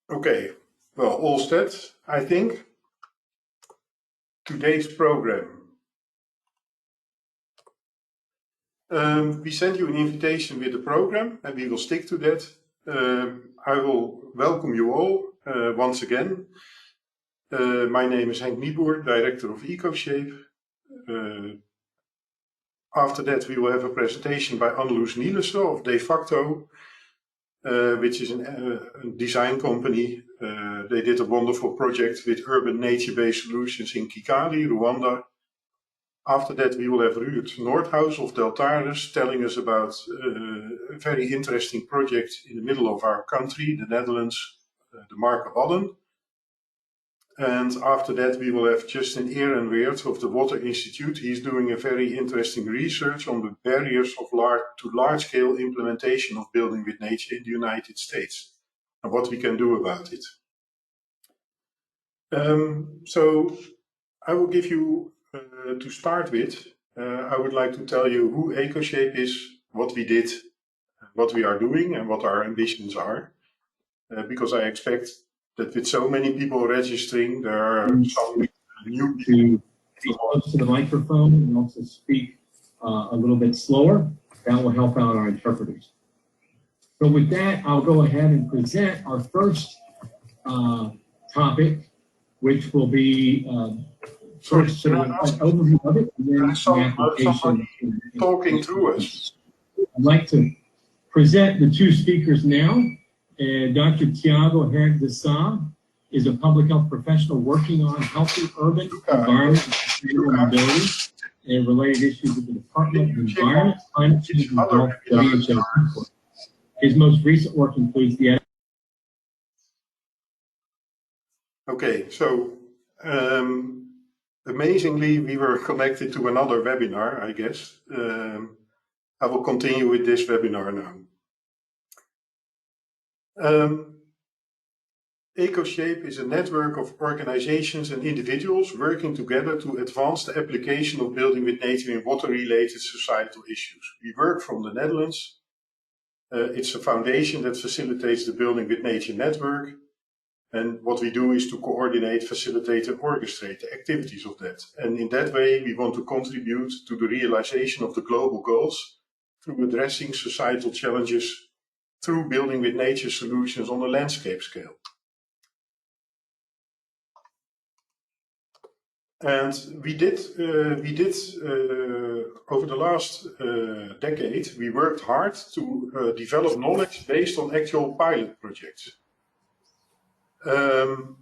Okay, well, all set, I think. Today's program. We sent you an invitation with the program, and we will stick to that. I will welcome you all once again. My name is Henk Nieboer, Director of EcoShape. After that, we will have a presentation by Anneloes of Defacto, which is a design company. They did a wonderful project with urban nature-based solutions in Kigali, Rwanda. After that, we will have Ruurd Noordhuis of Deltares telling us about a very interesting project in the middle of our country, the Netherlands, the Markerwadden. And after that, we will have Justin Ehrenwerth of the Water Institute. He's doing a very interesting research on the barriers of large-scale implementation of building with nature in the United States and what we can do about it. So I will give you, to start with, I would like to tell you who EcoShape is, what we did, what we are doing, and what our ambitions are. Because I expect that with so many people registering, there are some new people. To be close to the microphone and also speak a little bit slower. That will help out our interpreters. So with that, I'll go ahead and present our first topic, which will be first an overview of it, and then the application. Talking through us. I'd like to present the two speakers now. Dr. Tiago Henk Nieboer is a public health professional working on healthy urban environment and sustainable mobility and related issues with the Department of Environment, Climate Change, and Health, WHO. His most recent work includes the... Okay, so amazingly, we were connected to another webinar, I guess. I will continue with this webinar now. EcoShape is a network of organizations and individuals working together to advance the application of building with nature in water-related societal issues. We work from the Netherlands. It's a foundation that facilitates the Building with Nature network. And what we do is to coordinate, facilitate, and orchestrate the activities of that. And in that way, we want to contribute to the realization of the global goals through addressing societal challenges through building with nature solutions on a landscape scale. And we did over the last decade, we worked hard to develop knowledge based on actual pilot projects. And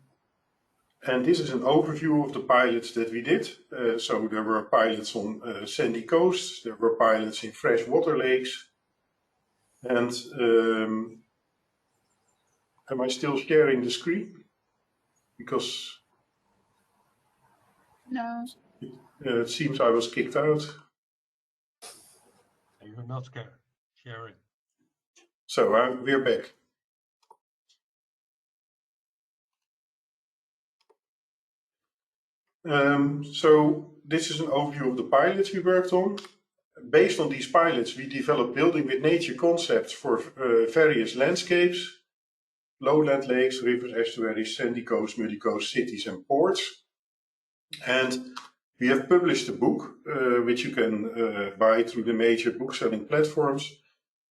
this is an overview of the pilots that we did. So there were pilots on sandy coasts, there were pilots in freshwater lakes. And am I still sharing the screen? Because no. It seems I was kicked out. You're not sharing. So we're back. So this is an overview of the pilots we worked on. Based on these pilots, we developed building with nature concepts for various landscapes, lowland lakes, rivers, estuaries, sandy coasts, muddy coasts, cities and ports. And we have published a book, which you can buy through the major book-selling platforms,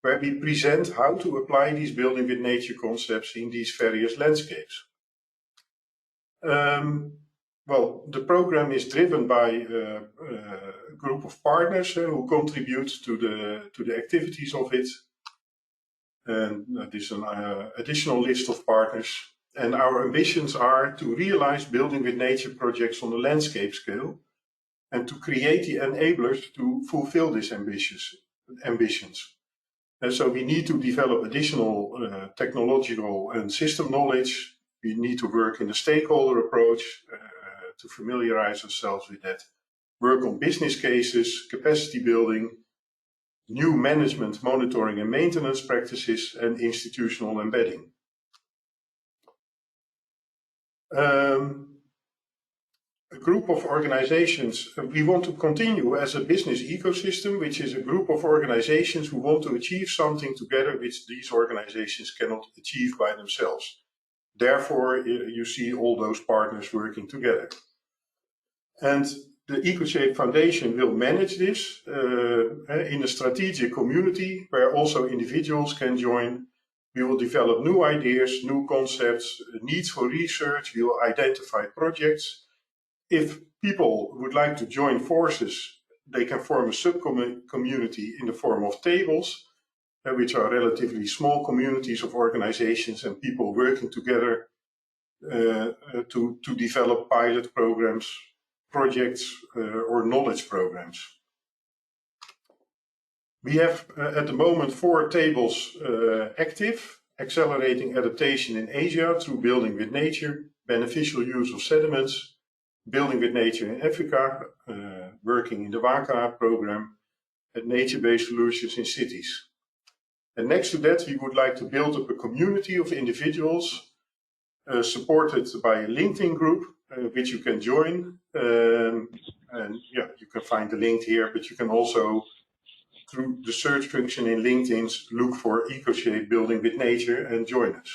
where we present how to apply these building with nature concepts in these various landscapes. Well, the program is driven by a group of partners who contribute to the activities of it. And this is an additional list of partners. And our ambitions are to realize building with nature projects on a landscape scale and to create the enablers to fulfill these ambitions. And so we need to develop additional technological and system knowledge. We need to work in a stakeholder approach to familiarize ourselves with that. Work on business cases, capacity building, new management, monitoring and maintenance practices, and institutional embedding. A group of organizations, we want to continue as a business ecosystem, which is a group of organizations who want to achieve something together which these organizations cannot achieve by themselves. Therefore, you see all those partners working together. And the EcoShape Foundation will manage this in a strategic community where also individuals can join. We will develop new ideas, new concepts, needs for research. We will identify projects. If people would like to join forces, they can form a sub-community in the form of tables, which are relatively small communities of organizations and people working together to develop pilot programs, projects, or knowledge programs. We have at the moment 4 tables active: accelerating adaptation in Asia through building with nature, beneficial use of sediments, building with nature in Africa, working in the WACA program, and nature-based solutions in cities. And next to that, we would like to build up a community of individuals supported by a LinkedIn group, which you can join. And yeah, you can find the link here, but you can also, through the search function in LinkedIn, look for EcoShape Building with Nature and join us.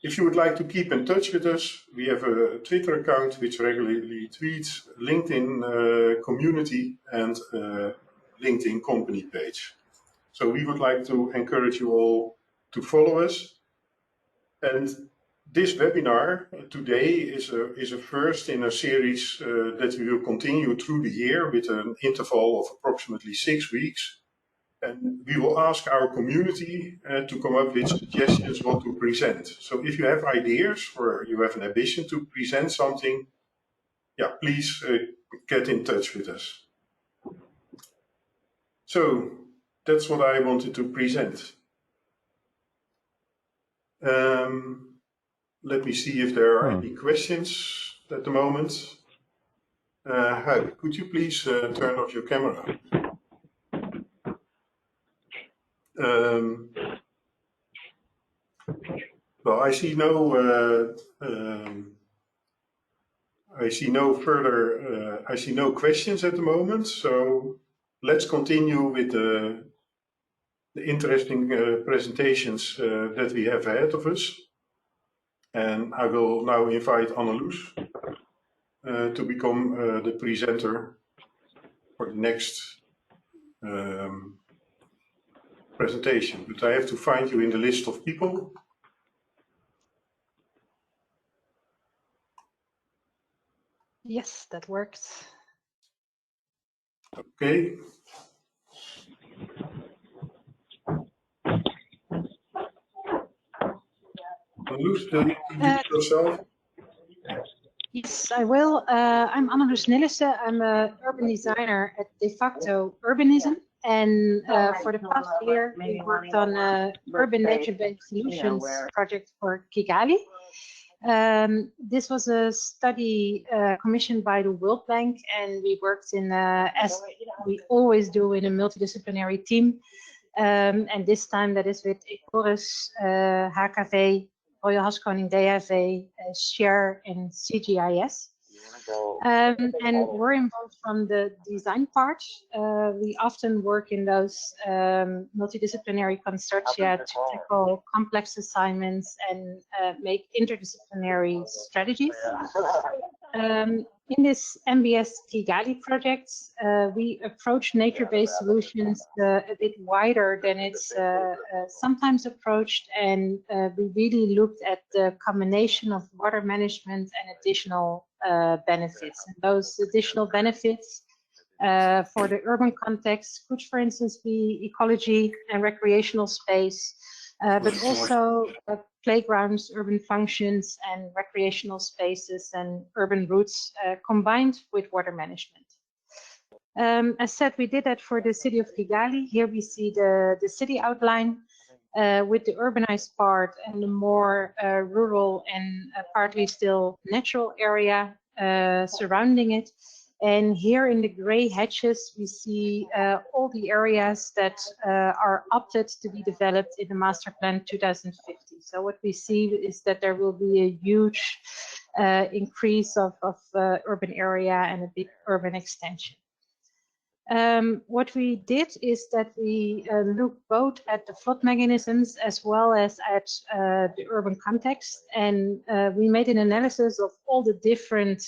If you would like to keep in touch with us, we have a Twitter account which regularly tweets, LinkedIn community, and LinkedIn company page. So we would like to encourage you all to follow us. And this webinar today is a first in a series that we will continue through the year with an interval of approximately 6 weeks. And we will ask our community to come up with suggestions what to present. So if you have ideas or you have an ambition to present something, yeah, please get in touch with us. So that's what I wanted to present. Let me see if there are any questions at the moment. Hi, could you please turn off your camera? Well, I see no questions at the moment. So let's continue with the interesting presentations that we have ahead of us. And I will now invite Anneloes to become the presenter for the next presentation. But I have to find you in the list of people. Yes, that works. Okay. Anneloes, will you introduce yourself? Yes, I will. I'm Anneloes Nillesen. I'm an urban designer at Defacto Urbanism. And for the past year, we worked on an urban nature-based solutions project for Kigali. This was a study commissioned by the World Bank, and we worked in, as we always do, in a multidisciplinary team. And this time that is with Deltares, HKV, Royal Haskoning DHV, Share, and CGIS. And we're involved from the design part. We often work in those multidisciplinary consortia to tackle complex assignments and make interdisciplinary strategies. In this MBS Kigali project, we approach nature-based solutions a bit wider than it's sometimes approached, and we really looked at the combination of water management and additional benefits. And those additional benefits for the urban context could, for instance, be ecology and recreational space, but also playgrounds, urban functions, and recreational spaces and urban routes combined with water management. As said, we did that for the city of Kigali. Here we see the city outline with the urbanized part and the more rural and partly still natural area surrounding it. And here in the gray hatches, we see all the areas that are opted to be developed in the Master Plan 2050. So what we see is that there will be a huge increase of urban area and a big urban extension. What we did is that we looked both at the flood mechanisms as well as at the urban context, and we made an analysis of all the different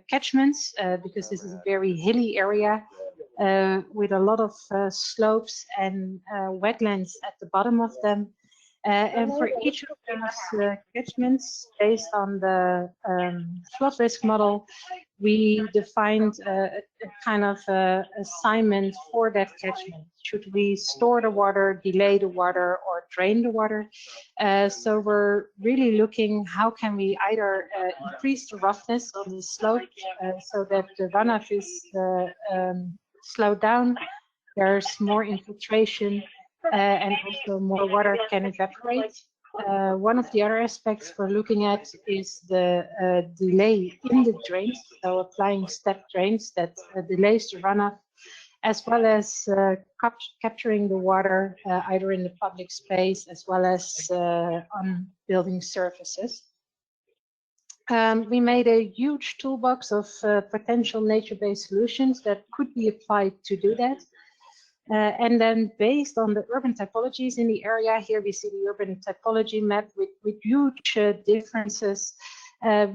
catchments because this is a very hilly area with a lot of slopes and wetlands at the bottom of them. And for each of those catchments, based on the flood risk model, we defined a kind of assignment for that catchment. Should we store the water, delay the water, or drain the water? So we're really looking how can we either increase the roughness on the slope so that the runoff is slowed down, there's more infiltration, and also more water can evaporate. One of the other aspects we're looking at is the delay in the drains, so applying step drains that delays the runoff, as well as capturing the water either in the public space as well as on building surfaces. We made a huge toolbox of potential nature-based solutions that could be applied to do that. And then based on the urban typologies in the area, here we see the urban typology map with huge differences.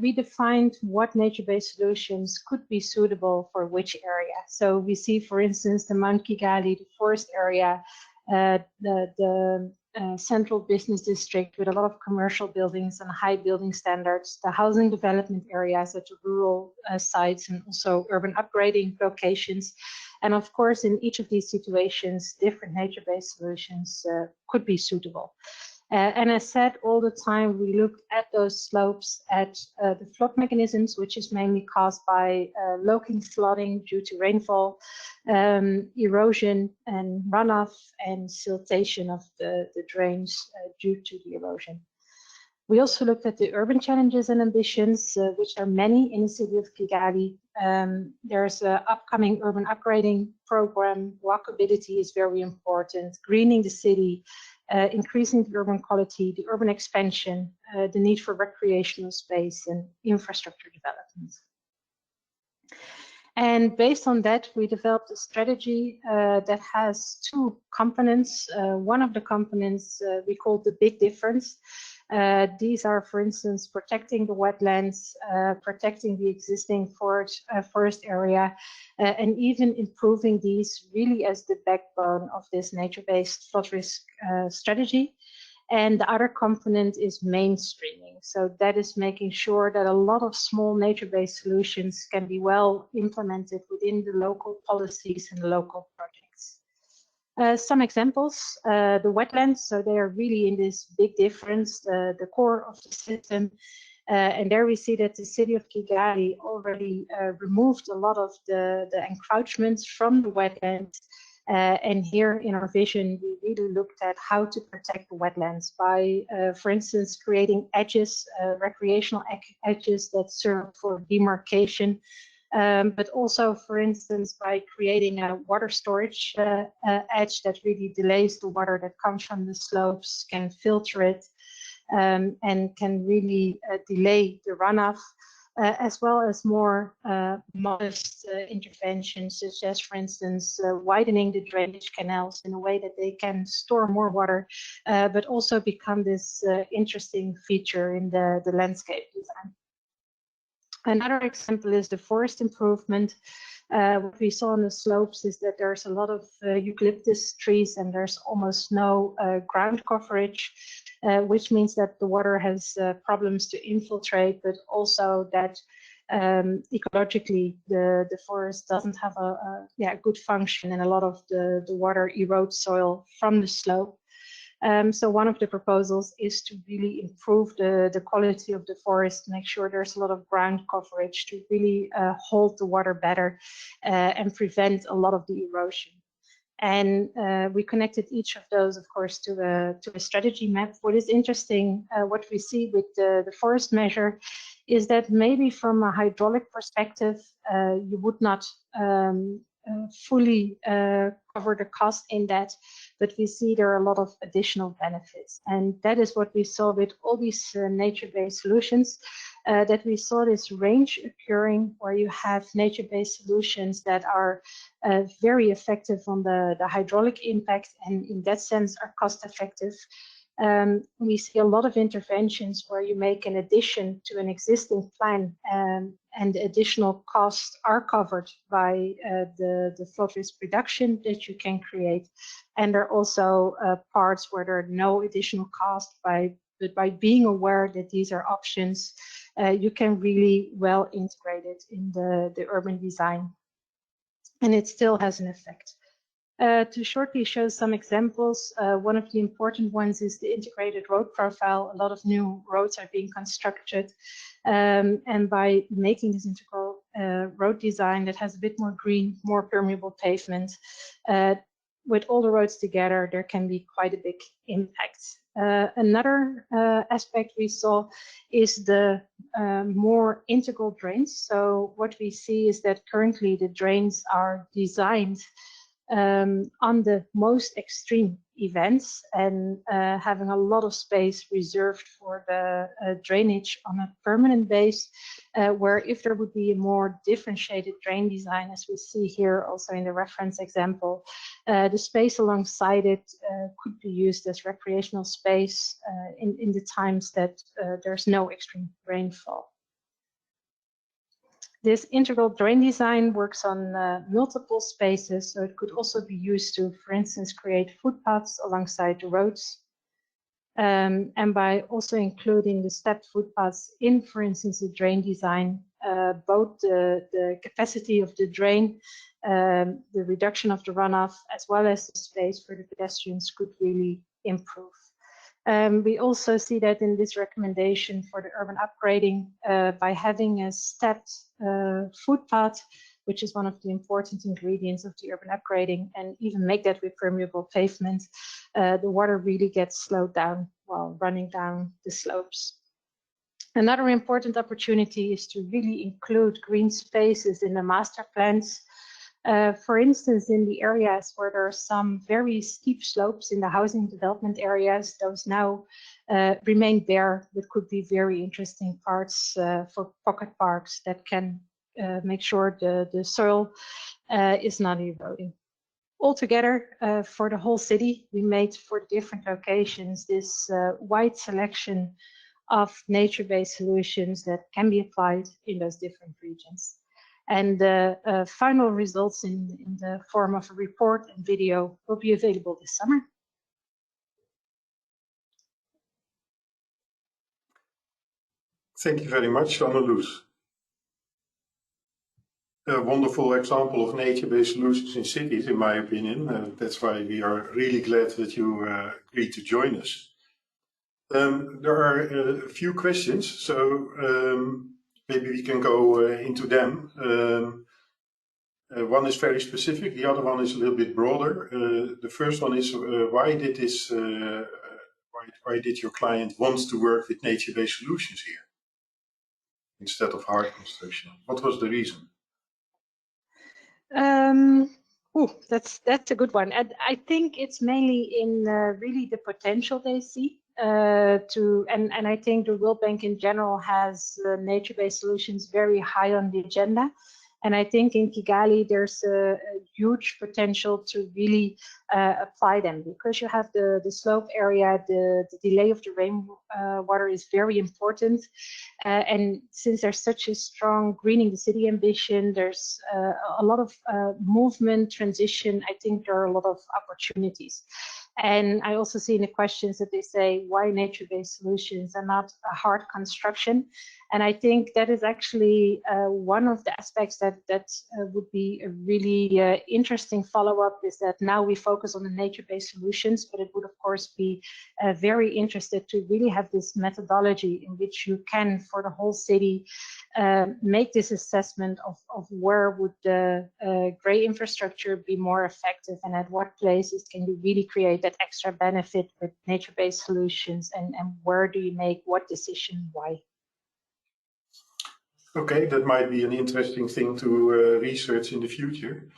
We defined what nature-based solutions could be suitable for which area. So we see, for instance, the Mount Kigali, the forest area, the central business district with a lot of commercial buildings and high building standards, the housing development areas at the rural sites, and also urban upgrading locations. And of course, in each of these situations, different nature-based solutions could be suitable. And as said, all the time, we looked at those slopes, at the flood mechanisms, which is mainly caused by local flooding due to rainfall, erosion and runoff, and siltation of the drains due to the erosion. We also looked at the urban challenges and ambitions, which are many in the city of Kigali. There's an upcoming urban upgrading program. Walkability is very important, greening the city, increasing the urban quality, the urban expansion, the need for recreational space and infrastructure development. And based on that, we developed a strategy that has two components. One of the components we call the big difference. These are, for instance, protecting the wetlands, protecting the existing forest area, and even improving these really as the backbone of this nature-based flood risk strategy. And the other component is mainstreaming. So that is making sure that a lot of small nature-based solutions can be well implemented within the local policies and local projects. Some examples, the wetlands, so they are really in this big difference, the core of the system. And there we see that the city of Kigali already removed a lot of the encroachments from the wetlands. And here in our vision, we really looked at how to protect the wetlands by, for instance, creating edges, recreational edges that serve for demarcation, but also, for instance, by creating a water storage edge that really delays the water that comes from the slopes, can filter it, and can really delay the runoff. As well as more modest interventions, such as, for instance, widening the drainage canals in a way that they can store more water, but also become this interesting feature in the landscape design. Another example is the forest improvement. What we saw on the slopes is that there's a lot of eucalyptus trees and there's almost no ground coverage. Which means that the water has problems to infiltrate, but also that ecologically the forest doesn't have a good function, and a lot of the water erodes soil from the slope. So one of the proposals is to really improve the quality of the forest, make sure there's a lot of ground coverage to really hold the water better and prevent a lot of the erosion. And we connected each of those, of course, to a strategy map. What is interesting, what we see with the forest measure, is that maybe from a hydraulic perspective, you would not fully cover the cost in that, but we see there are a lot of additional benefits. And that is what we saw with all these nature-based solutions, that we saw this range occurring where you have nature-based solutions that are very effective on the hydraulic impact, and in that sense are cost-effective. We see a lot of interventions where you make an addition to an existing plan, and additional costs are covered by the flood risk reduction that you can create. And there are also parts where there are no additional cost, but by being aware that these are options, you can really well integrate it in the urban design. And it still has an effect. To shortly show some examples, one of the important ones is the integrated road profile. A lot of new roads are being constructed, and by making this integral road design that has a bit more green, more permeable pavement, with all the roads together, there can be quite a big impact. Another aspect we saw is the more integral drains. So what we see is that currently the drains are designed on the most extreme events, and having a lot of space reserved for the drainage on a permanent base, where if there would be a more differentiated drain design, as we see here also in the reference example, the space alongside it could be used as recreational space in the times that there's no extreme rainfall. This integral drain design works on multiple spaces, so it could also be used to, for instance, create footpaths alongside the roads. And by also including the stepped footpaths in, for instance, the drain design, both the capacity of the drain, the reduction of the runoff, as well as the space for the pedestrians could really improve. We also see that in this recommendation for the urban upgrading, by having a stepped footpath, which is one of the important ingredients of the urban upgrading, and even make that with permeable pavement, the water really gets slowed down while running down the slopes. Another important opportunity is to really include green spaces in the master plans. For instance, in the areas where there are some very steep slopes in the housing development areas, those now remain bare, but could be very interesting parts for pocket parks that can make sure the soil is not eroding. Altogether, for the whole city, we made for different locations this wide selection of nature-based solutions that can be applied in those different regions. And the final results in the form of a report and video will be available this summer. Thank you very much, Anneloes. A wonderful example of nature-based solutions in cities, in my opinion. That's why we are really glad that you agreed to join us. There are a few questions, so maybe we can go into them. One is very specific, the other one is a little bit broader. The first one is why did your client want to work with nature-based solutions here instead of hard construction? What was the reason? That's a good one. And I think it's mainly in really the potential they see. And I think the World Bank in general has nature-based solutions very high on the agenda. And I think in Kigali, there's a huge potential to really apply them, because you have the slope area, the delay of the rainwater is very important. And since there's such a strong greening the city ambition, there's a lot of movement, transition. I think there are a lot of opportunities. And I also see in the questions that they say, why nature-based solutions and not a hard construction? And I think that is actually one of the aspects that would be a really interesting follow-up, is that now we focus on the nature-based solutions, but it would of course be very interested to really have this methodology in which you can, for the whole city, make this assessment of where would the grey infrastructure be more effective, and at what places can you really create that extra benefit with nature-based solutions, and where do you make what decision, why? Okay, that might be an interesting thing to research in the future.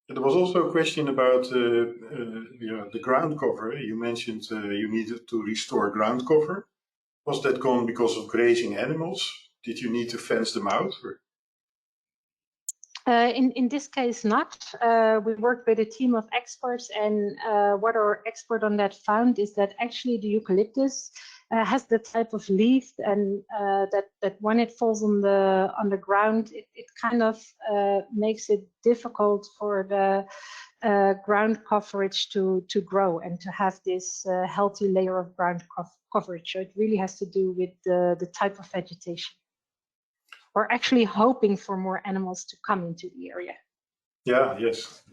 There was also a question about the ground cover. You mentioned you needed to restore ground cover. Was that gone because of grazing animals? Did you need to fence them out? Or? In this case, not. We worked with a team of experts, and what our expert on that found is that actually the eucalyptus has the type of leaf, and that when it falls on the ground, it kind of makes it difficult for the ground coverage to grow and to have this healthy layer of ground coverage. So it really has to do with the type of vegetation. We're actually hoping for more animals to come into the area. Yeah, yes,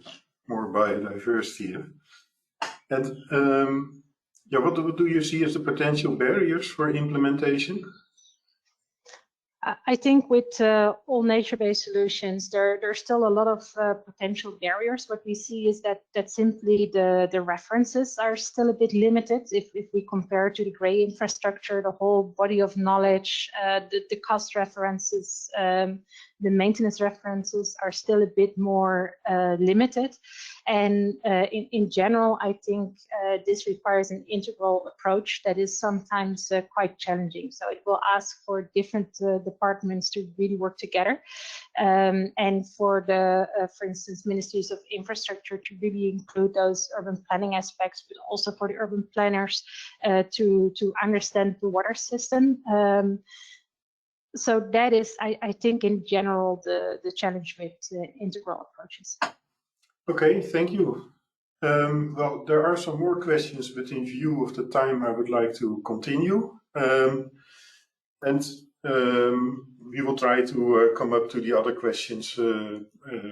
more biodiversity. Huh? And yeah, what do you see as the potential barriers for implementation? I think with all nature-based solutions, there's still a lot of potential barriers. What we see is that simply the references are still a bit limited. If we compare to the grey infrastructure, the whole body of knowledge, the cost references, the maintenance references are still a bit more limited. And in general, I think this requires an integral approach that is sometimes quite challenging. So it will ask for different departments to really work together, and for for instance, ministries of infrastructure to really include those urban planning aspects, but also for the urban planners to understand the water system. So that is, I think, in general, the challenge with integral approaches. Okay, thank you. Well, there are some more questions, but in view of the time, I would like to continue. We will try to come up to the other questions,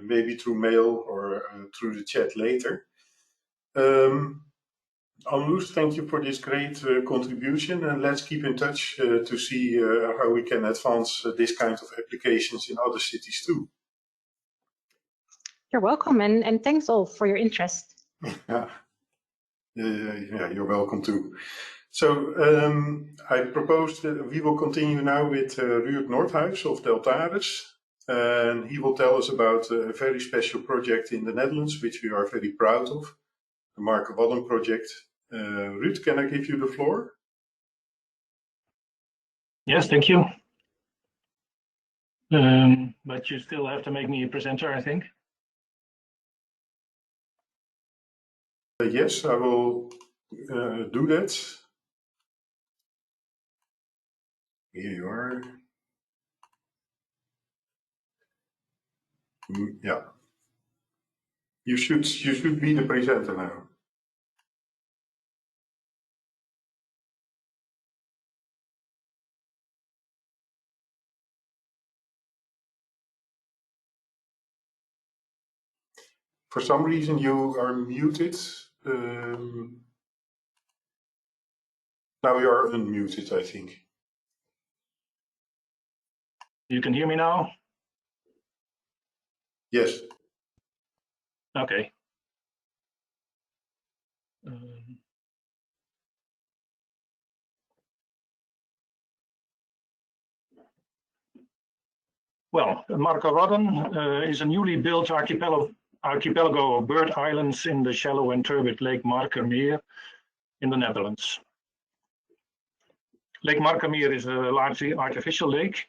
maybe through mail or through the chat later. Anneloes, thank you for this great contribution, and let's keep in touch to see how we can advance this kind of applications in other cities too. You're welcome, and thanks all for your interest. Yeah, you're welcome too. So I propose that we will continue now with Ruurd Noordhuis of Deltares, and he will tell us about a very special project in the Netherlands, which we are very proud of, the Markerwadden project. Ruurd, can I give you the floor? Yes, thank you. But you still have to make me a presenter, I think. Yes, I will do that. Here you are. Yeah. You should be the presenter now. For some reason you are muted. Now you are unmuted, I think. You can hear me now? Yes. Okay. Well, Markerwadden is a newly built archipelago of bird islands in the shallow and turbid Lake Markermeer in the Netherlands. Lake Markermeer is a largely artificial lake.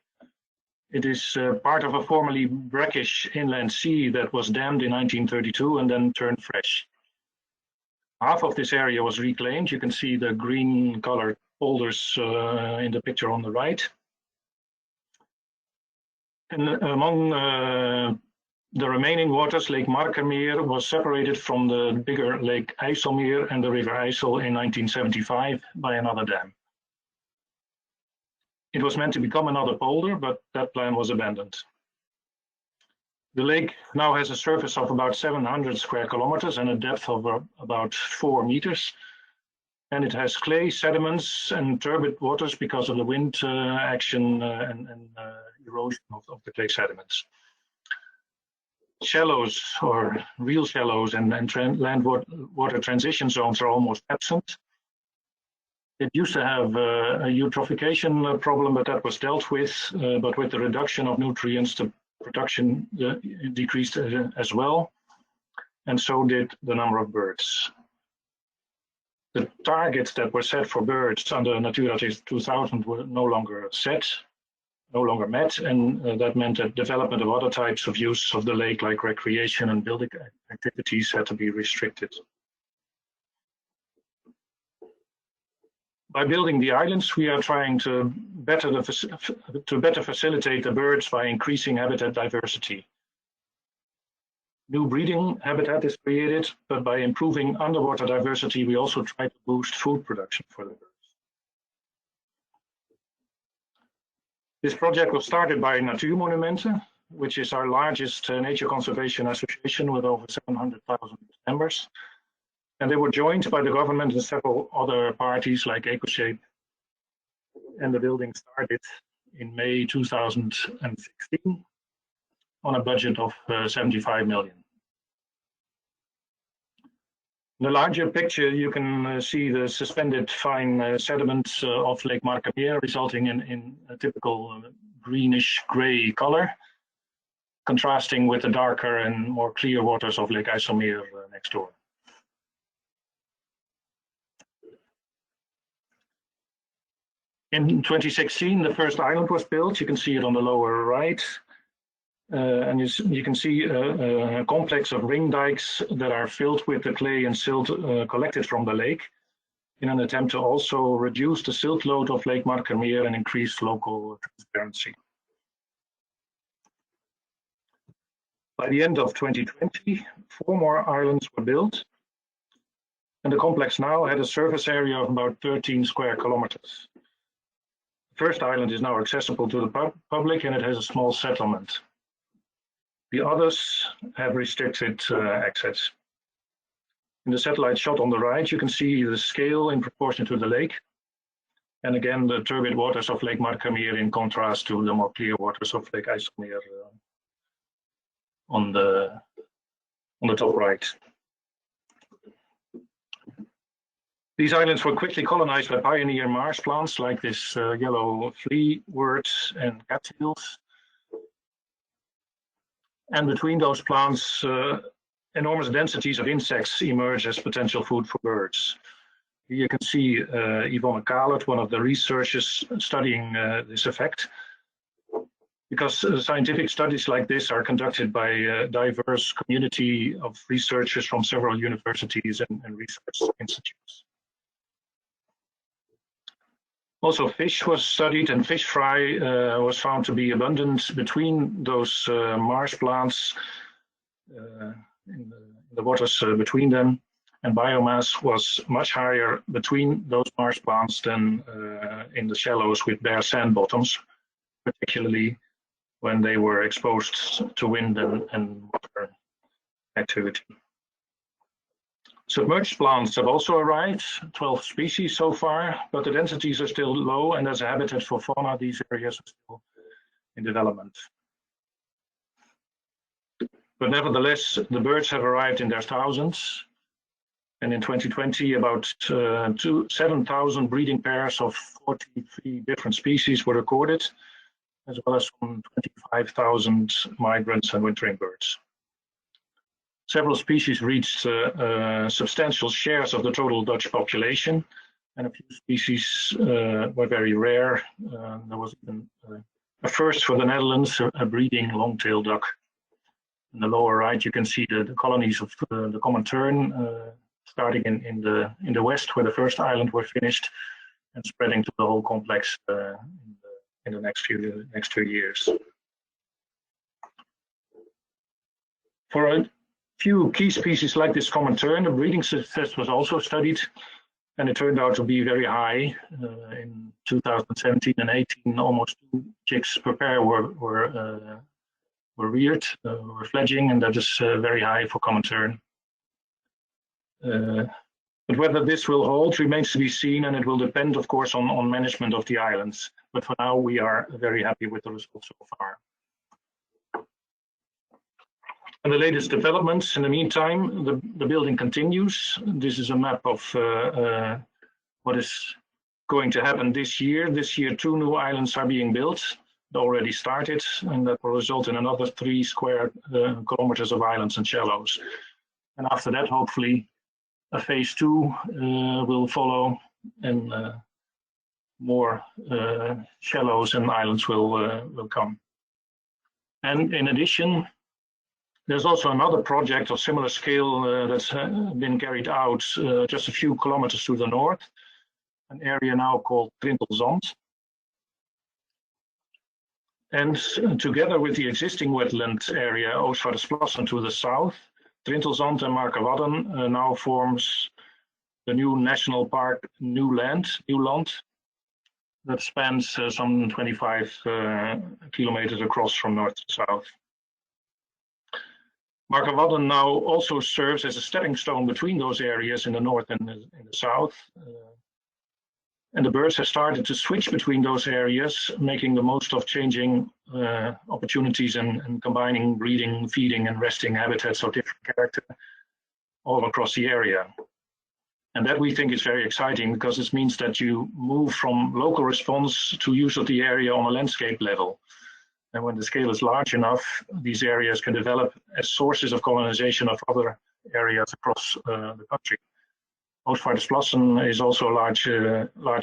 It is part of a formerly brackish inland sea that was dammed in 1932 and then turned fresh. Half of this area was reclaimed. You can see the green colored boulders in the picture on the right. And among the remaining waters, Lake Markermeer was separated from the bigger Lake IJsselmeer and the River IJssel in 1975 by another dam. It was meant to become another polder, but that plan was abandoned. The lake now has a surface of about 700 square kilometers and a depth of about 4 meters. And it has clay, sediments, and turbid waters because of the wind action and erosion of the clay sediments. Shallows, or real shallows, and land water transition zones are almost absent. It used to have a eutrophication problem, but that was dealt with. But with the reduction of nutrients, the production decreased as well. and so did the number of birds. The targets that were set for birds under Natura 2000 were no longer met, and that meant that development of other types of use of the lake, like recreation and building activities, had to be restricted. By building the islands, we are trying to better facilitate the birds by increasing habitat diversity. New breeding habitat is created, but by improving underwater diversity, we also try to boost food production for the birds. This project was started by Natuurmonumenten, which is our largest nature conservation association with over 700,000 members. And they were joined by the government and several other parties like EcoShape. And the building started in May 2016 on a budget of 75 million. In the larger picture, you can see the suspended fine sediments of Lake Markerwadden, resulting in a typical greenish gray color, contrasting with the darker and more clear waters of Lake IJsselmeer next door. In 2016, the first island was built. You can see it on the lower right. And you can see a complex of ring dikes that are filled with the clay and silt collected from the lake in an attempt to also reduce the silt load of Lake Markerwadden and increase local transparency. By the end of 2020, 4 more islands were built, and the complex now had a surface area of about 13 square kilometers. The first island is now accessible to the public, and it has a small settlement. The others have restricted access. In the satellite shot on the right, you can see the scale in proportion to the lake. And again, the turbid waters of Lake Markerwadden in contrast to the more clear waters of Lake IJsselmeer on the top right. These islands were quickly colonized by pioneer marsh plants like this yellow fleawort and cattails. And between those plants, enormous densities of insects emerge as potential food for birds. Here you can see Yvonne Kalert, one of the researchers studying this effect. Because scientific studies like this are conducted by a diverse community of researchers from several universities and research institutes. Also, fish was studied, and fish fry was found to be abundant between those marsh plants in the waters between them, and biomass was much higher between those marsh plants than in the shallows with bare sand bottoms, particularly when they were exposed to wind and water activity. Submerged plants have also arrived, 12 species so far, but the densities are still low, and as a habitat for fauna, these areas are still in development. But nevertheless, the birds have arrived in their thousands, and in 2020, about 7,000 breeding pairs of 43 different species were recorded, as well as some 25,000 migrants and wintering birds. Several species reached substantial shares of the total Dutch population, and a few species were very rare. There was even a first for the Netherlands, a breeding long-tailed duck. In the lower right, you can see the colonies of the common tern, starting in the west, where the first island were finished, and spreading to the whole complex in the next few years. For a few key species like this common tern, the breeding success was also studied, and it turned out to be very high. In 2017 and 18, almost 2 chicks per pair were reared, were fledging, and that is very high for common tern. But whether this will hold remains to be seen, and it will depend, of course, on management of the islands. But for now, we are very happy with the results so far. And the latest developments, in the meantime, the building continues. This is a map of what is going to happen this year. This year, 2 new islands are being built. They already started, and that will result in another 3 square kilometers of islands and shallows. And after that, hopefully, a phase 2 will follow, and more shallows and islands will come. And in addition, there's also another project of similar scale that's been carried out just a few kilometers to the north, an area now called Nillesen. And together with the existing wetland area Oostvaardersplassen to the south, Nillesen and Markerwadden now forms the new national park Nieuwland that spans some 25 kilometers across from north to south. Markerwadden now also serves as a stepping stone between those areas in the north and in the south. And the birds have started to switch between those areas, making the most of changing opportunities and combining breeding, feeding, and resting habitats of different character all across the area. And that we think is very exciting because it means that you move from local response to use of the area on a landscape level. And when the scale is large enough, these areas can develop as sources of colonization of other areas across the country. Oostvaardersplassen is also large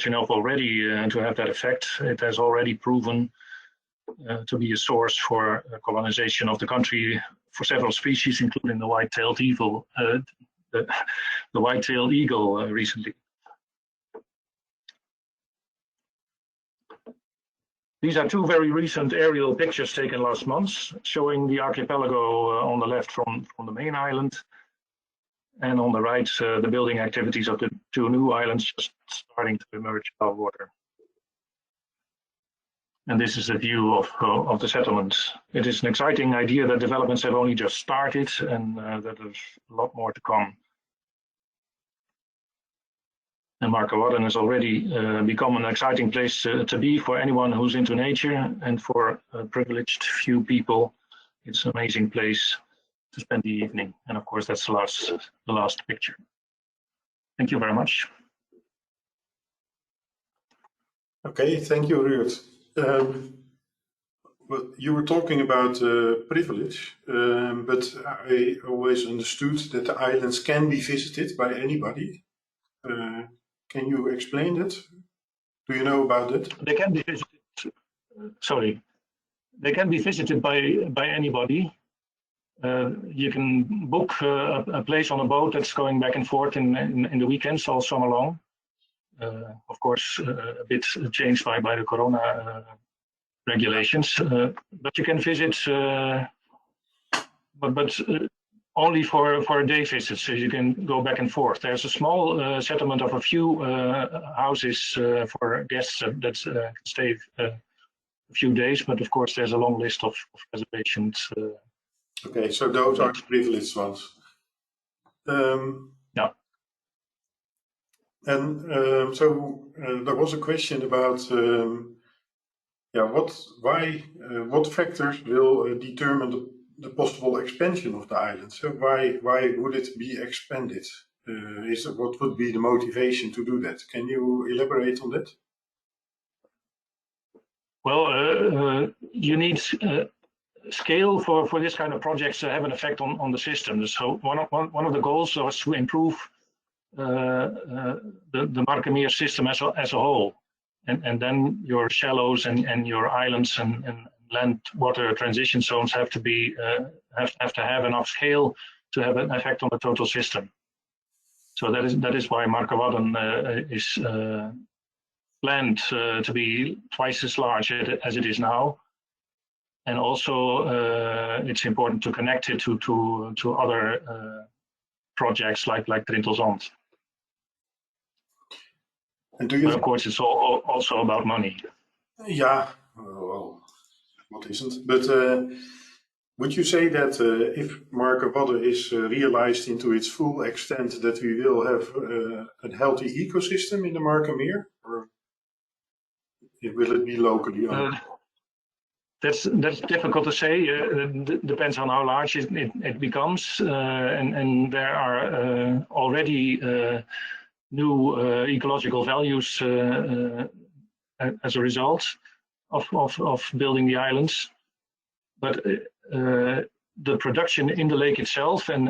enough already to have that effect. It has already proven to be a source for colonization of the country for several species, including the white-tailed eagle, recently. These are two very recent aerial pictures taken last month, showing the archipelago on the left from the main island, and on the right, the building activities of the two new islands just starting to emerge above water. And this is a view of the settlements. It is an exciting idea that developments have only just started and that there's a lot more to come. And Markerwadden has already become an exciting place to be for anyone who's into nature, and for a privileged few people, it's an amazing place to spend the evening. And of course, that's the last picture. Thank you very much. Okay, thank you, Ruurd. Well, you were talking about privilege, but I always understood that the islands can be visited by anybody. Can you explain that? Do you know about that? They can be visited. Sorry, they can be visited by anybody. You can book a place on a boat that's going back and forth in the weekends all summer long. Of course, a bit changed by the corona regulations, but you can visit, but only for a day visit, so you can go back and forth. There's a small settlement of a few houses for guests that can stay a few days, but of course there's a long list of reservations. Okay, so those are the privileged ones. Yeah. And so there was a question about what factors will determine the possible expansion of the island? So why would it be expanded? What would be the motivation to do that? Can you elaborate on that? Well, you need scale for this kind of projects to have an effect on the system. So one of the goals was to improve the Markermeer system as a whole, and then your shallows and your islands and land water transition zones have to be have to have enough scale to have an effect on the total system. So that is why Markerwadden is planned to be twice as large as it is now. And also, it's important to connect it to other projects like Nillesen. And do you? But of course, it's also about money. Yeah, well, what isn't? But would you say that if Markerwadden is realized into its full extent, that we will have a healthy ecosystem in the Markermeer, or will it be locally owned? That's difficult to say. Depends on how large it becomes, and there are already new ecological values as a result of building the islands. But the production in the lake itself and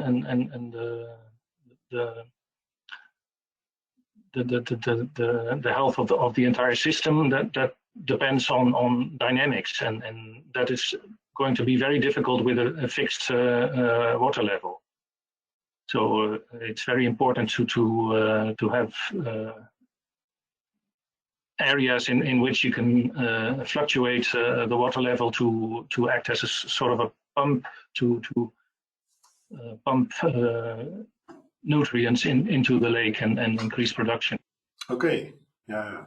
the health of the entire system, that depends on dynamics, and that is going to be very difficult with a fixed water level. So it's very important to have areas in which you can fluctuate the water level to act as a sort of a pump to pump nutrients into the lake and increase production. Okay, yeah.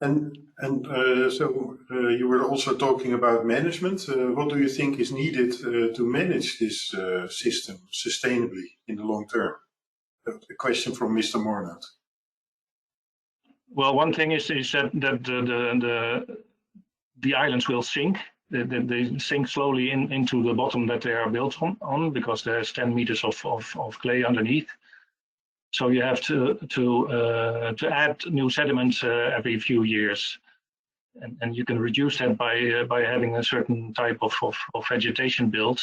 And so you were also talking about management. What do you think is needed to manage this system sustainably in the long term? A question from Mr. Mornat. Well, one thing is that the islands will sink. They sink slowly into the bottom that they are built on because there's 10 meters of clay underneath. So you have to add new sediments every few years, and you can reduce that by having a certain type of vegetation built.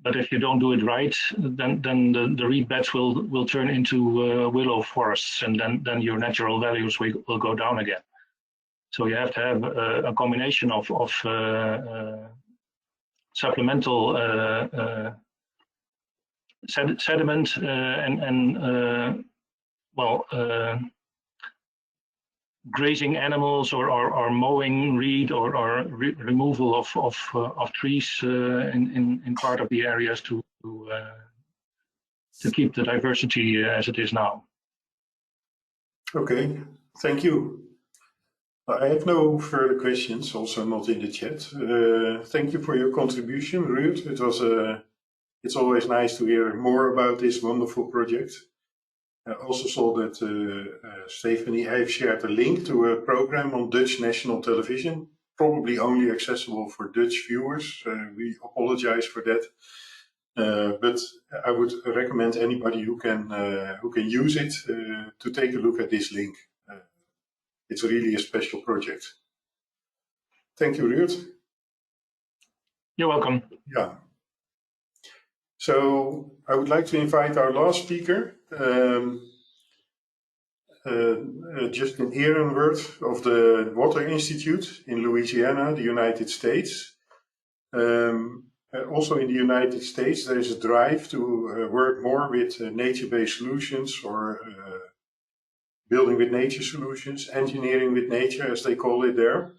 But if you don't do it right, then the reed beds will turn into willow forests, and then your natural values will go down again. So you have to have a combination of supplemental sediment and grazing animals or mowing reed or removal of trees in part of the areas to keep the diversity as it is now. Okay, thank you. I have no further questions, also not in the chat. Thank you for your contribution, Ruurd. It's always nice to hear more about this wonderful project. I also saw that Stephanie have shared a link to a program on Dutch national television, probably only accessible for Dutch viewers. We apologize for that, but I would recommend anybody who can use it to take a look at this link. It's really a special project. Thank you, Ruurd. You're welcome. Yeah. So I would like to invite our last speaker, Justin Ehrenwerth of the Water Institute in Louisiana, the United States. Also in the United States, there is a drive to work more with nature-based solutions or building with nature solutions, engineering with nature, as they call it there.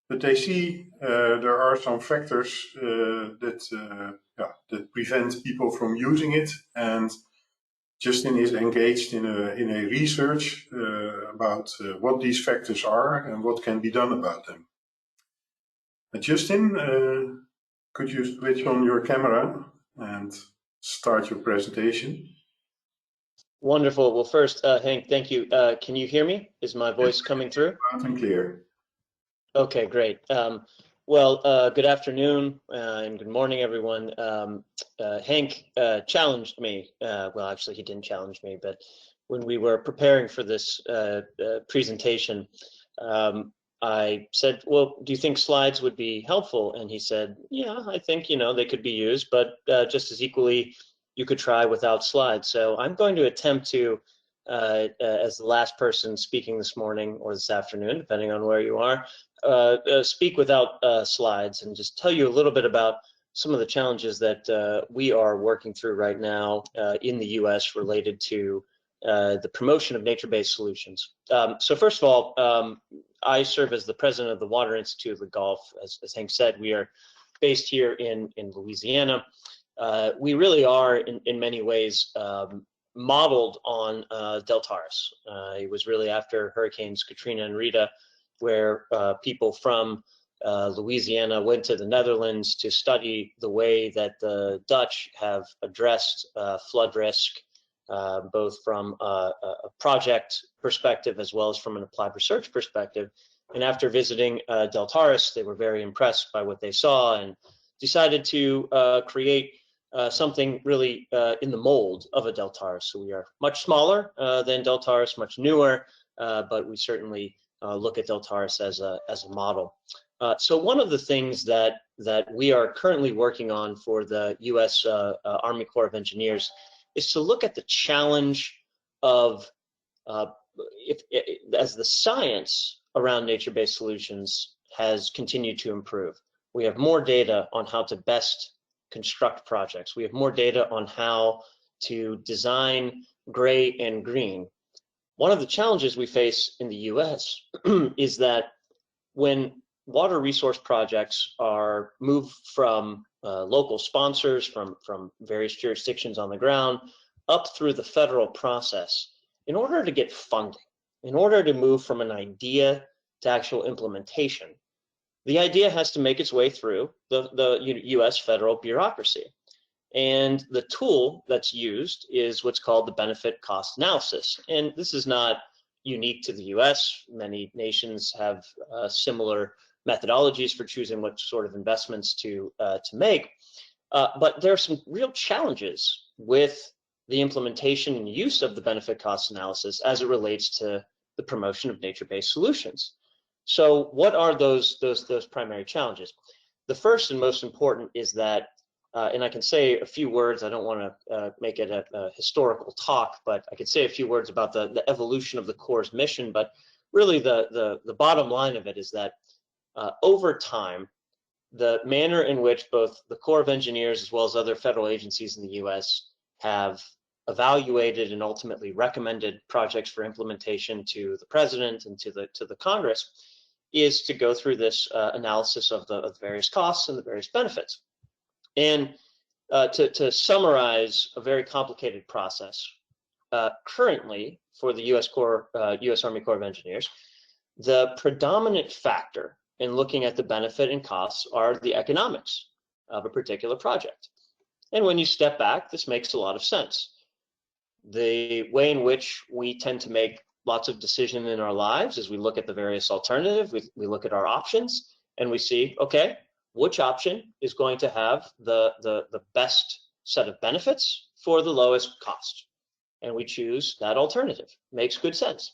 But they see there are some factors that prevent people from using it, and Justin is engaged in a research about what these factors are and what can be done about them. Justin, could you switch on your camera and start your presentation? Wonderful. Well, first, Henk, thank you. Can you hear me? Is my voice coming through? Loud and clear. Okay, great. Well, good afternoon and good morning, everyone. Henk challenged me. Well, actually, he didn't challenge me, but when we were preparing for this presentation, I said, well, do you think slides would be helpful? And he said, yeah, I think, they could be used, but just as equally, you could try without slides. So I'm going to attempt to, as the last person speaking this morning or this afternoon, depending on where you are, speak without slides and just tell you a little bit about some of the challenges that we are working through right now in the US related to the promotion of nature-based solutions. So first of all, I serve as the president of the Water Institute of the Gulf. As Henk said, we are based here in Louisiana. We really are, in many ways, modeled on Deltares. It was really after Hurricanes Katrina and Rita where people from Louisiana went to the Netherlands to study the way that the Dutch have addressed flood risk, both from a project perspective as well as from an applied research perspective. And after visiting Deltares, they were very impressed by what they saw and decided to create something really in the mold of a Deltares. So we are much smaller than Deltares, much newer, but we certainly look at Deltares as a model. So one of the things that we are currently working on for the U.S. Army Corps of Engineers is to look at the challenge of as the science around nature-based solutions has continued to improve. We have more data on how to best construct projects. We have more data on how to design gray and green. One of the challenges we face in the US is that when water resource projects are moved from local sponsors, from various jurisdictions on the ground, up through the federal process, in order to get funding, in order to move from an idea to actual implementation, the idea has to make its way through the US federal bureaucracy. And the tool that's used is what's called the benefit cost analysis. And this is not unique to the US. Many nations have similar methodologies for choosing what sort of investments to make. But there are some real challenges with the implementation and use of the benefit cost analysis as it relates to the promotion of nature-based solutions. So what are those primary challenges? The first and most important is that, and I can say a few words, I don't want to make it a historical talk, but I could say a few words about the evolution of the Corps' mission, but really the bottom line of it is that over time, the manner in which both the Corps of Engineers as well as other federal agencies in the US have evaluated and ultimately recommended projects for implementation to the president and to the Congress is to go through this analysis of the various costs and the various benefits. And to summarize a very complicated process, currently for the US Army Corps of Engineers, the predominant factor in looking at the benefit and costs are the economics of a particular project. And when you step back, this makes a lot of sense. The way in which we tend to make lots of decisions in our lives is we look at the various alternatives, we look at our options, and we see, okay, which option is going to have the best set of benefits for the lowest cost? And we choose that alternative. Makes good sense.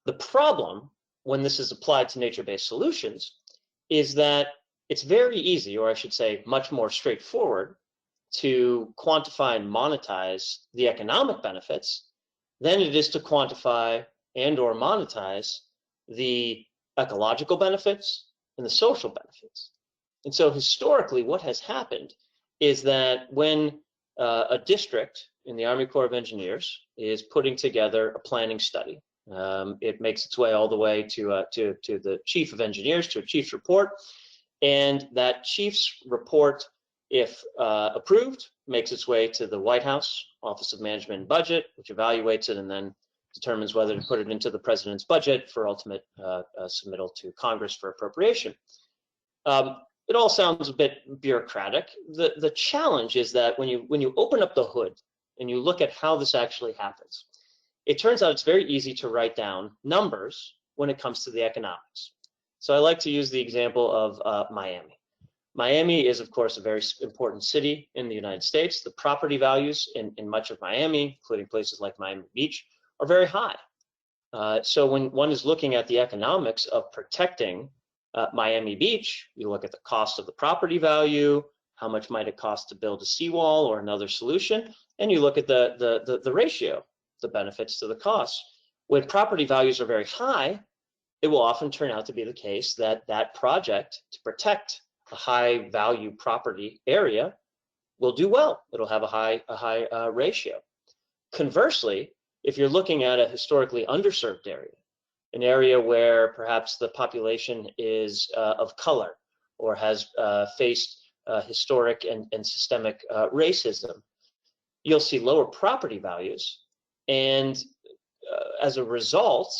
The problem when this is applied to nature-based solutions is that it's very easy, or I should say much more straightforward, to quantify and monetize the economic benefits than it is to quantify and or monetize the ecological benefits and the social benefits. And so historically what has happened is that when a district in the Army Corps of Engineers is putting together a planning study, it makes its way all the way to the Chief of Engineers, to a chief's report, and that chief's report, if approved, makes its way to the White House, Office of Management and Budget, which evaluates it and then determines whether to put it into the president's budget for ultimate submittal to Congress for appropriation. It all sounds a bit bureaucratic. The challenge is that when you open up the hood and you look at how this actually happens, it turns out it's very easy to write down numbers when it comes to the economics. So I like to use the example of Miami. Miami is, of course, a very important city in the United States. The property values in much of Miami, including places like Miami Beach, are very high. So when one is looking at the economics of protecting Miami Beach, you look at the cost of the property value, how much might it cost to build a seawall or another solution, and you look at the ratio, the benefits to the costs. When property values are very high, it will often turn out to be the case that that project to protect a high value property area will do well. It'll have a high ratio. Conversely, if you're looking at a historically underserved area, an area where perhaps the population is of color or has faced historic and systemic racism, you'll see lower property values. And as a result,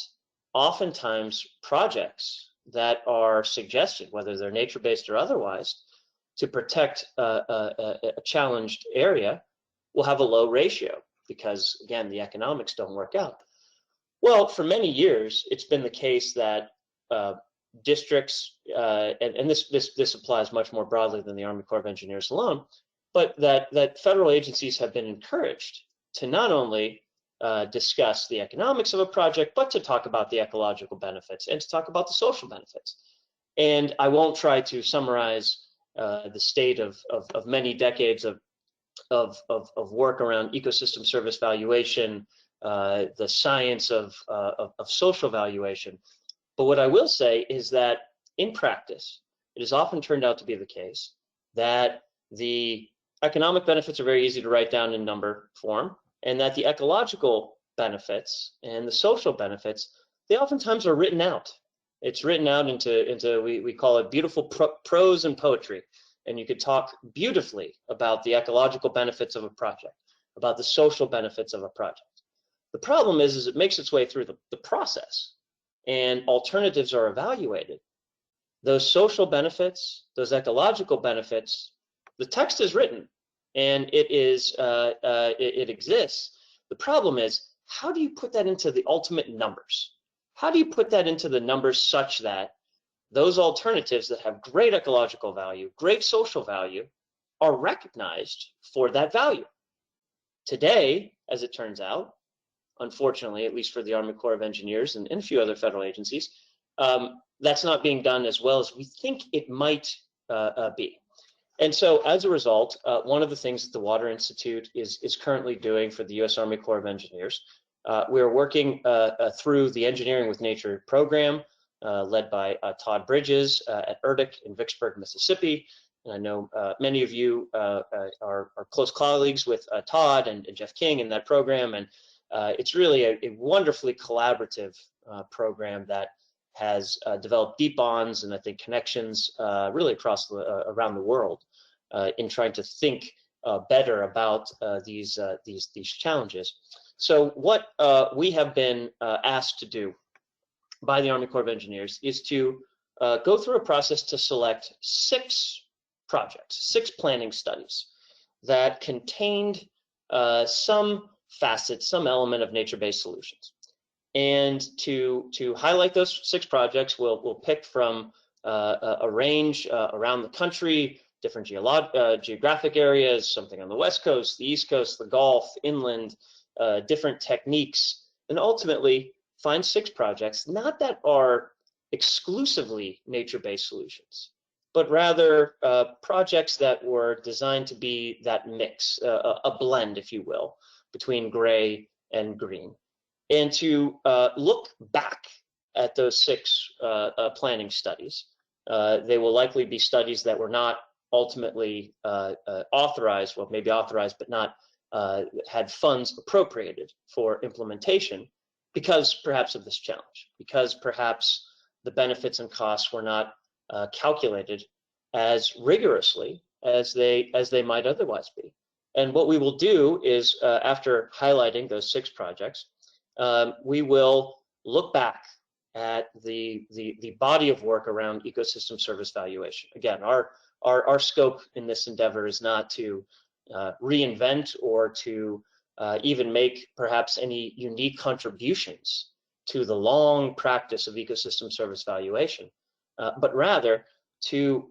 oftentimes projects that are suggested, whether they're nature-based or otherwise, to protect a challenged area will have a low ratio because, again, the economics don't work out. Well, for many years, it's been the case that districts, and this applies much more broadly than the Army Corps of Engineers alone, but that federal agencies have been encouraged to not only discuss the economics of a project, but to talk about the ecological benefits and to talk about the social benefits. And I won't try to summarize the state of many decades of work around ecosystem service valuation, the science of social valuation. But what I will say is that in practice, it has often turned out to be the case that the economic benefits are very easy to write down in number form, and that the ecological benefits and the social benefits, they oftentimes are written out. It's written out into we call it beautiful prose and poetry. And you could talk beautifully about the ecological benefits of a project, about the social benefits of a project. The problem is it makes its way through the process, and alternatives are evaluated. Those social benefits, those ecological benefits, the text is written and it exists. The problem is, how do you put that into the ultimate numbers? How do you put that into the numbers such that those alternatives that have great ecological value, great social value, are recognized for that value? Today, as it turns out, unfortunately, at least for the Army Corps of Engineers and a few other federal agencies, that's not being done as well as we think it might be. And so as a result, one of the things that the Water Institute is currently doing for the U.S. Army Corps of Engineers, we're working through the Engineering with Nature program, led by Todd Bridges at ERDIC in Vicksburg, Mississippi. And I know many of you are close colleagues with Todd and Jeff King in that program. And it's really a wonderfully collaborative program that has developed deep bonds and I think connections really across around the world in trying to think better about these challenges. So what we have been asked to do by the Army Corps of Engineers is to go through a process to select 6 projects, 6 planning studies that contained some facet, some element of nature-based solutions. And to highlight those 6 projects, we'll pick from a range around the country, different geographic areas, something on the West Coast, the East Coast, the Gulf, inland, different techniques, and ultimately find 6 projects, not that are exclusively nature-based solutions, but rather projects that were designed to be that mix, a blend, if you will, between gray and green. And to look back at those 6 planning studies. They will likely be studies that were not ultimately authorized, well, maybe authorized, but not had funds appropriated for implementation because perhaps of this challenge, because perhaps the benefits and costs were not calculated as rigorously as they might otherwise be. And what we will do is, after highlighting those 6 projects, we will look back at the body of work around ecosystem service valuation. Again, our scope in this endeavor is not to reinvent or to even make perhaps any unique contributions to the long practice of ecosystem service valuation, but rather to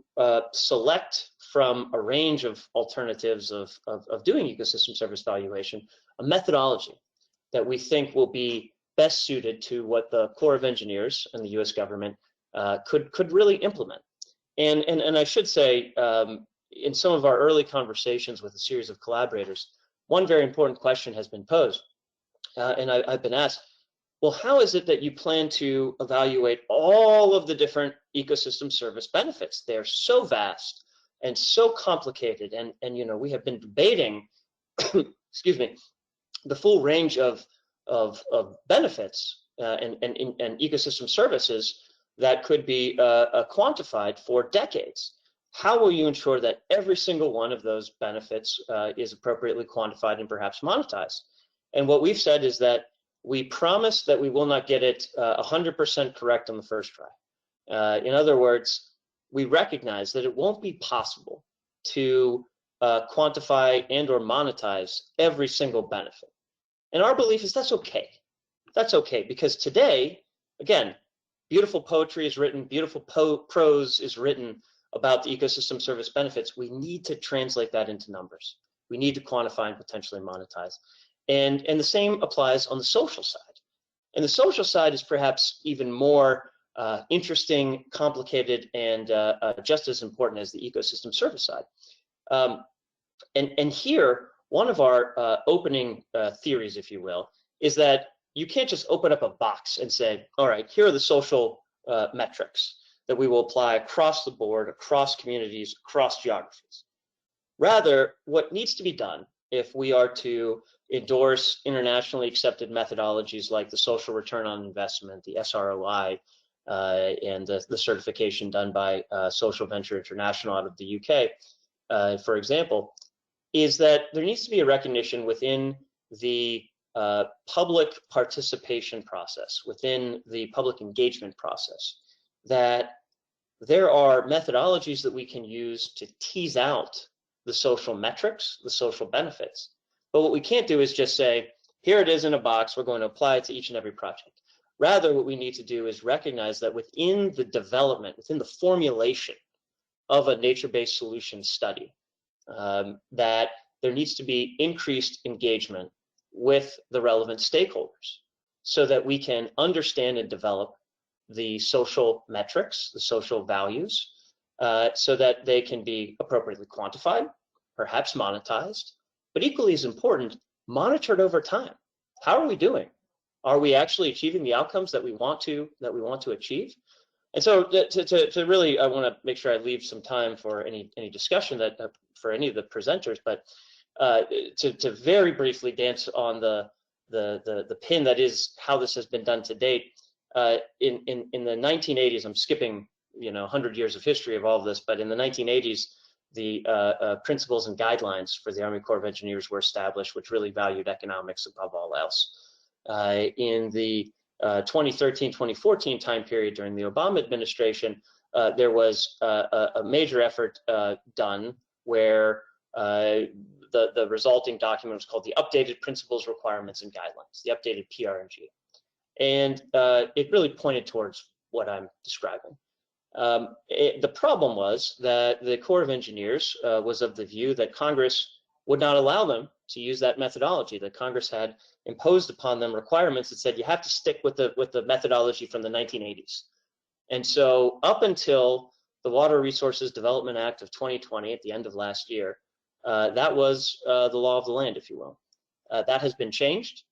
select from a range of alternatives of doing ecosystem service valuation, a methodology that we think will be best suited to what the Corps of Engineers and the U.S. government could really implement. And I should say, in some of our early conversations with a series of collaborators, one very important question has been posed, and I've been asked, well, how is it that you plan to evaluate all of the different ecosystem service benefits? They're so vast and so complicated, and you know, we have been debating, excuse me, the full range of benefits and ecosystem services that could be quantified for decades. How will you ensure that every single one of those benefits is appropriately quantified and perhaps monetized? And what we've said is that we promise that we will not get it 100% correct on the first try. In other words, we recognize that it won't be possible to quantify and or monetize every single benefit. And our belief is that's okay. That's okay, because today, again, beautiful poetry is written, beautiful prose is written about the ecosystem service benefits. We need to translate that into numbers. We need to quantify and potentially monetize. And the same applies on the social side. And the social side is perhaps even more interesting, complicated, and just as important as the ecosystem service side. And here, one of our opening theories, if you will, is that you can't just open up a box and say, all right, here are the social metrics that we will apply across the board, across communities, across geographies. Rather, what needs to be done if we are to endorse internationally accepted methodologies like the social return on investment, the SROI, and the certification done by Social Venture International out of the UK, for example, is that there needs to be a recognition within the public participation process, within the public engagement process, that there are methodologies that we can use to tease out the social metrics, the social benefits. But what we can't do is just say, here it is in a box, we're going to apply it to each and every project. Rather, what we need to do is recognize that within the development, within the formulation of a nature-based solution study, that there needs to be increased engagement with the relevant stakeholders so that we can understand and develop the social metrics, the social values, so that they can be appropriately quantified, perhaps monetized, but equally as important, monitored over time. How are we doing? Are we actually achieving the outcomes that we want to achieve? And so to really, I want to make sure I leave some time for any discussion that for any of the presenters, but to very briefly dance on the pin that is how this has been done to date. In the 1980s, I'm skipping 100 years of history of all of this, but in the 1980s, the principles and guidelines for the Army Corps of Engineers were established, which really valued economics above all else. In the 2013-2014 time period during the Obama administration, there was a major effort done where the resulting document was called the Updated Principles, Requirements, and Guidelines, the updated PRNG. And it really pointed towards what I'm describing. The problem was that the Corps of Engineers was of the view that Congress would not allow them to use that methodology, that Congress had imposed upon them requirements that said you have to stick with the methodology from the 1980s. And so up until the Water Resources Development Act of 2020 at the end of last year, that was the law of the land, if you will. That has been changed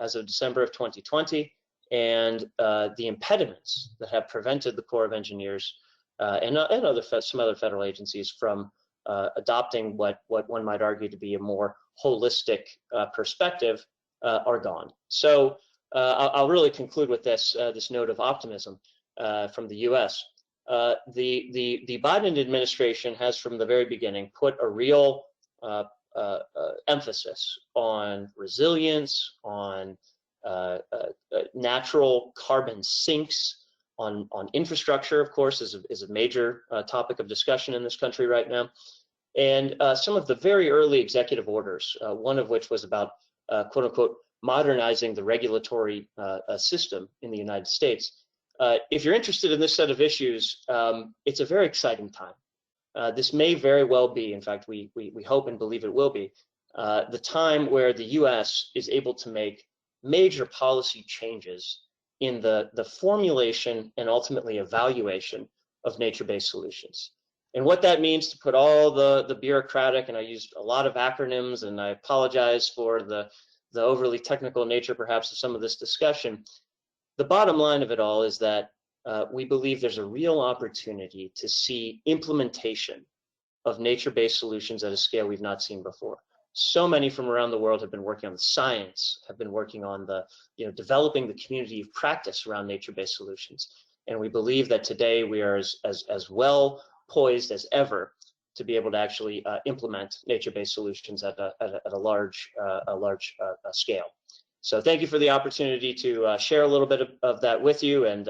as of December of 2020, and the impediments that have prevented the Corps of Engineers and some other federal agencies from adopting what one might argue to be a more holistic perspective are gone. So I'll really conclude with this note of optimism from the U.S. The Biden administration has from the very beginning put a real emphasis on resilience, on natural carbon sinks, on infrastructure, of course, is a major topic of discussion in this country right now. And some of the very early executive orders, one of which was about, quote unquote, modernizing the regulatory system in the United States. If you're interested in this set of issues, it's a very exciting time. This may very well be, in fact, we hope and believe it will be, the time where the U.S. is able to make major policy changes in the formulation and ultimately evaluation of nature-based solutions. And what that means, to put all the bureaucratic, and I used a lot of acronyms, and I apologize for the overly technical nature perhaps of some of this discussion. The bottom line of it all is that we believe there's a real opportunity to see implementation of nature-based solutions at a scale we've not seen before. So many from around the world have been working on the science, have been working on developing the community of practice around nature-based solutions. And we believe that today we are as well poised as ever to be able to actually implement nature-based solutions at a large scale. So thank you for the opportunity to share a little bit of that with you. And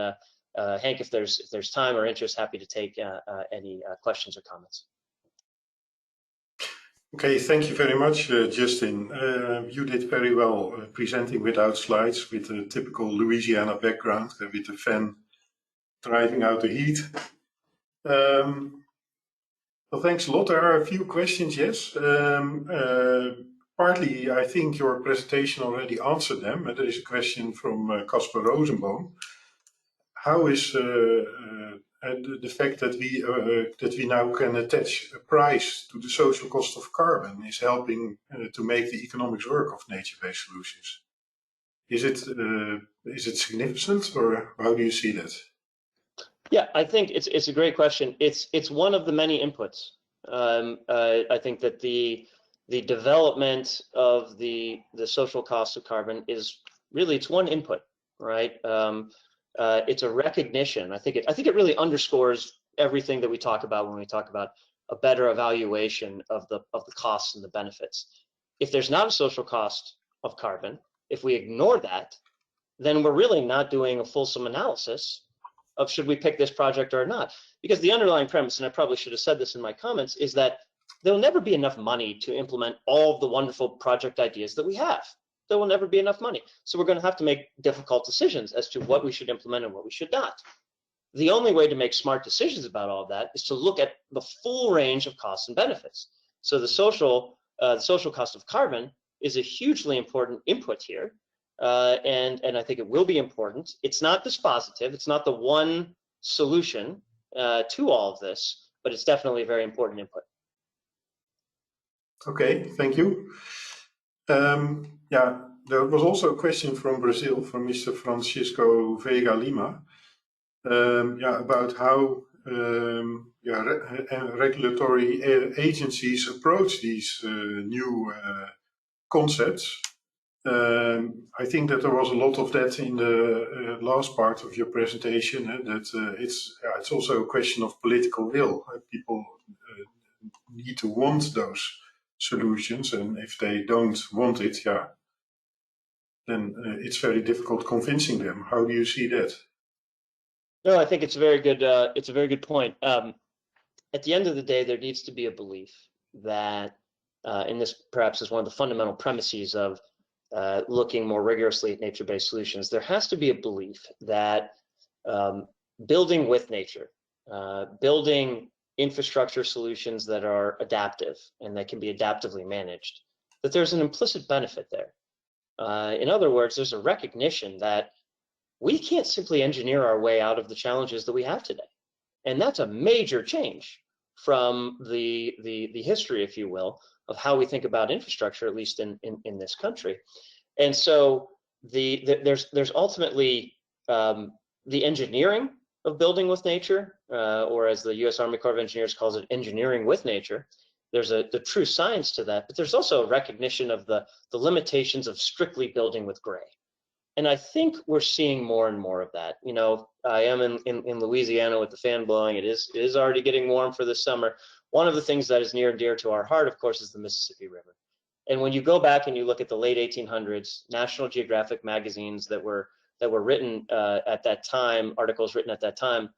Henk, if there's time or interest, happy to take any questions or comments. Okay, thank you very much, Justin. You did very well presenting without slides, with a typical Louisiana background, with the fan driving out the heat. Well, thanks a lot. There are a few questions, yes. Partly, I think your presentation already answered them. There is a question from Casper Rosenboom. how is the fact that we now can attach a price to the social cost of carbon is helping to make the economics work of nature-based solutions? Is it significant, or how do you see that? Yeah, I think it's a great question. It's one of the many inputs. I think that the development of the social cost of carbon is really, it's one input, right? It's a recognition. I think it really underscores everything that we talk about when we talk about a better evaluation of the costs and the benefits. If there's not a social cost of carbon, if we ignore that, then we're really not doing a fulsome analysis of should we pick this project or not. Because the underlying premise, and I probably should have said this in my comments, is that there'll never be enough money to implement all of the wonderful project ideas that we have. There will never be enough money. So we're going to have to make difficult decisions as to what we should implement and what we should not. The only way to make smart decisions about all of that is to look at the full range of costs and benefits. So the social cost of carbon is a hugely important input here. And I think it will be important. It's not dispositive. It's not the one solution to all of this, but it's definitely a very important input. Okay, thank you. Yeah, there was also a question from Brazil, from Mr. Francisco Vega Lima, about how regulatory agencies approach these new concepts. I think that there was a lot of that in the last part of your presentation, that it's also a question of political will. People need to want those solutions, and if they don't want it, then it's very difficult convincing them. How do you see that? No, I think it's a very good. It's a very good point. At the end of the day, there needs to be a belief that, and this perhaps is one of the fundamental premises of looking more rigorously at nature-based solutions. There has to be a belief that building with nature, building infrastructure solutions that are adaptive and that can be adaptively managed, that there's an implicit benefit there. In other words, there's a recognition that we can't simply engineer our way out of the challenges that we have today. And that's a major change from the history, if you will, of how we think about infrastructure, at least in this country. And so there's ultimately the engineering of building with nature, or as the U.S. Army Corps of Engineers calls it, engineering with nature. There's the true science to that, but there's also a recognition of the limitations of strictly building with gray. And I think we're seeing more and more of that. You know, I am in Louisiana with the fan blowing. It is already getting warm for the summer. One of the things that is near and dear to our heart, of course, is the Mississippi River. And when you go back and you look at the late 1800s, National Geographic magazines that were written at that time, articles written at that time,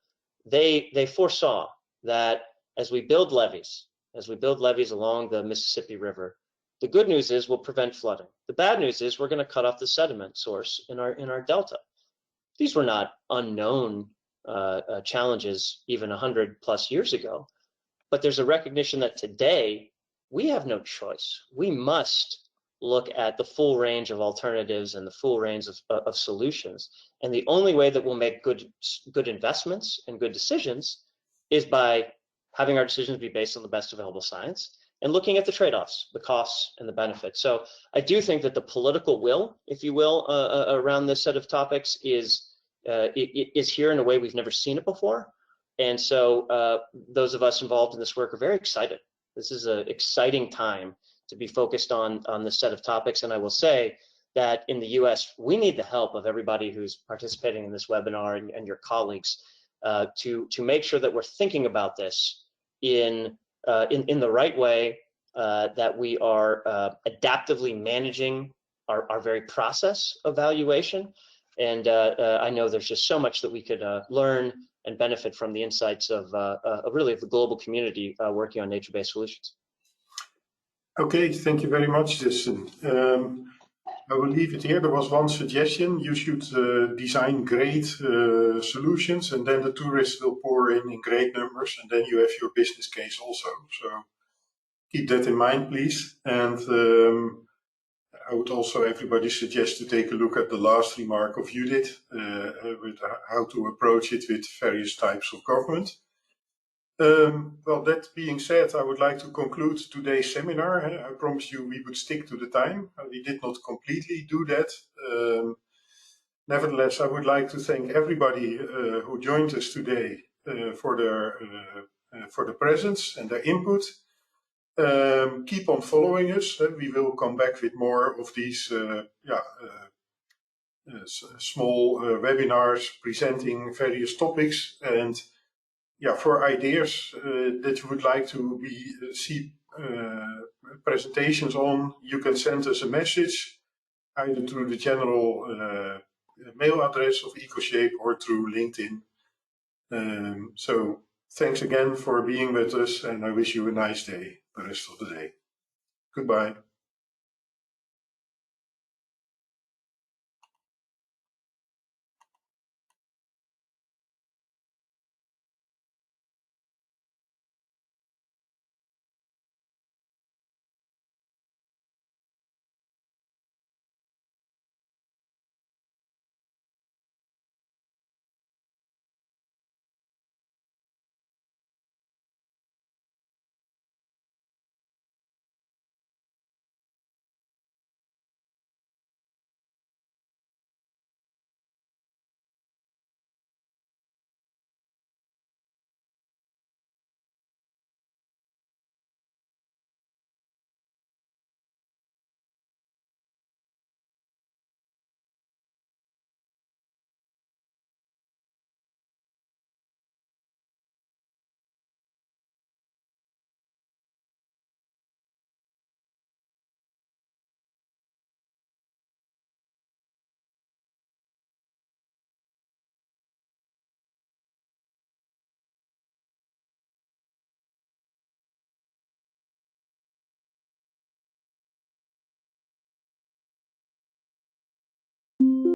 they foresaw that as we build levees along the Mississippi River, the good news is we'll prevent flooding. The bad news is we're going to cut off the sediment source in our delta. These were not unknown challenges even 100+ years ago, but there's a recognition that today we have no choice. We must look at the full range of alternatives and the full range of solutions. And the only way that we'll make good investments and good decisions is by having our decisions be based on the best available science and looking at the trade-offs, the costs and the benefits. So I do think that the political will, if you will, around this set of topics is here in a way we've never seen it before. And so those of us involved in this work are very excited. This is an exciting time to be focused on this set of topics. And I will say that in the US, we need the help of everybody who's participating in this webinar and your colleagues to make sure that we're thinking about this in the right way, that we are adaptively managing our very process of valuation. And I know there's just so much that we could learn and benefit from the insights of really the global community working on nature-based solutions. Okay, thank you very much, Justin. I will leave it here. There was one suggestion: you should design great solutions, and then the tourists will pour in great numbers, and then you have your business case also. So keep that in mind, please. And I would also everybody suggest to take a look at the last remark of Judith with how to approach it with various types of government. Well, that being said, I would like to conclude today's seminar. I promised you we would stick to the time. We did not completely do that. Nevertheless, I would like to thank everybody who joined us today for the presence and their input. Keep on following us. We will come back with more of these small webinars presenting various topics. And for ideas that you would like to see presentations on, you can send us a message either through the general mail address of EcoShape or through LinkedIn. So thanks again for being with us, and I wish you a nice day, the rest of the day. Goodbye.